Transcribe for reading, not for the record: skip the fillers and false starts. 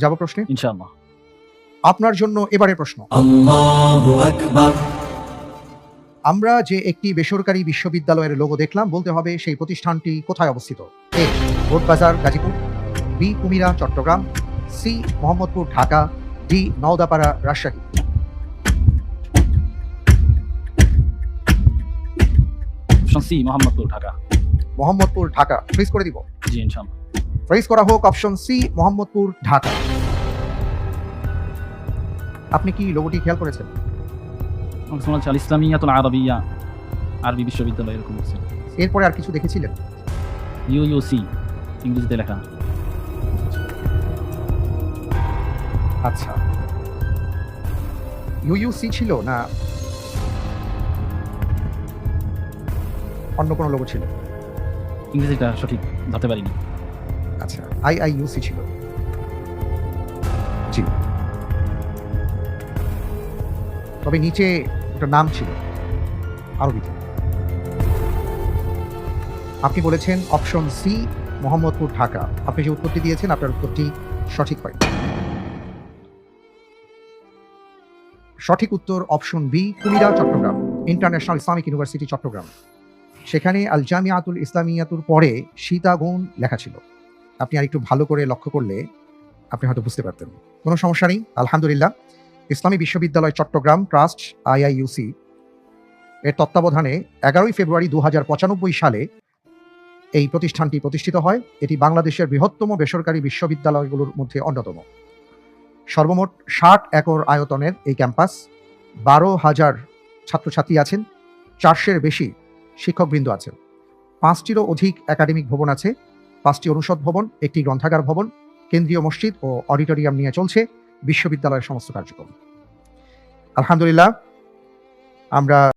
যাব প্রশ্নে ইনশাআল্লাহ। আপনার জন্য এবারে প্রশ্ন। আল্লাহু আকবার। আমরা যে একটি বেসরকারি বিশ্ববিদ্যালয়ের লোগো দেখলাম, বলতে হবে সেই প্রতিষ্ঠানটি কোথায় অবস্থিত? A Botbazar Gazipur, B Kumira Chittagong, C Mohammadpur Dhaka, D Naodapara Rajshahi. Option C Mohammadpur Dhaka. Mohammadpur Dhaka freeze করে দিব। জি ইনশাআল্লাহ। ফ্রিজ করা হোক অপশন সি মোহাম্মদপুর ঢাকা। আপনি কি লোগোটি খেয়াল করেছেন? আমার শোনা আল ইসলামিয়াতুল আরাবিয়া, আরবি বিশ্ববিদ্যালয় এরকম কিছু। এরপরে আর কিছু দেখেছিলেন? ইউইউসি ইংরেজিতে লেখা। আচ্ছা, ইউইউসি ছিল না অন্য কোনো লোগো ছিল? ইংরেজিটা সঠিক ধরতে পারিনি। আচ্ছা, আইআইইউসি ছিল। জি, তবে নিচে একটা নাম ছিল আরবিতে। আপনি বলেছেন অপশন সি মোহাম্মদপুর ঢাকা। আপনি যে উত্তরটি দিয়েছেন আপনার উত্তরটি সঠিক হয়। সঠিক উত্তর option B Kumira Chattogram, international Islamic university Chattogram. সেখানে আল জামিয়াতুল ইসলামিয়াতুর পরে সীতাগুণ লেখা ছিল। আপনি আর একটু ভালো করে লক্ষ্য করলে আপনি হয়তো বুঝতে পারতেন। কোনো সমস্যা নেই, আলহামদুলিল্লাহ। ইসলামী বিশ্ববিদ্যালয় চট্টগ্রাম ট্রাস্ট আইআইইউসি এর তত্ত্বাবধানে 11 ফেব্রুয়ারি 2095 সালে এই প্রতিষ্ঠানটি প্রতিষ্ঠিত হয়। এটি বাংলাদেশের বৃহত্তম বেসরকারি বিশ্ববিদ্যালয়গুলোর মধ্যে অন্যতম। সর্বমোট 60 একর আয়তনের এই ক্যাম্পাস, 12,000 ছাত্রছাত্রী আছেন, 400-এর বেশি শিক্ষকবৃন্দ আছেন, 5টিরও অধিক একাডেমিক ভবন আছে, 5টি অনুষদ ভবন, একটি গ্রন্থাগার ভবন, কেন্দ্রীয় মসজিদ ও অডিটোরিয়াম নিয়ে চলছে বিশ্ববিদ্যালয়ের সমস্ত কার্যক্রম। আলহামদুলিল্লাহ, আমরা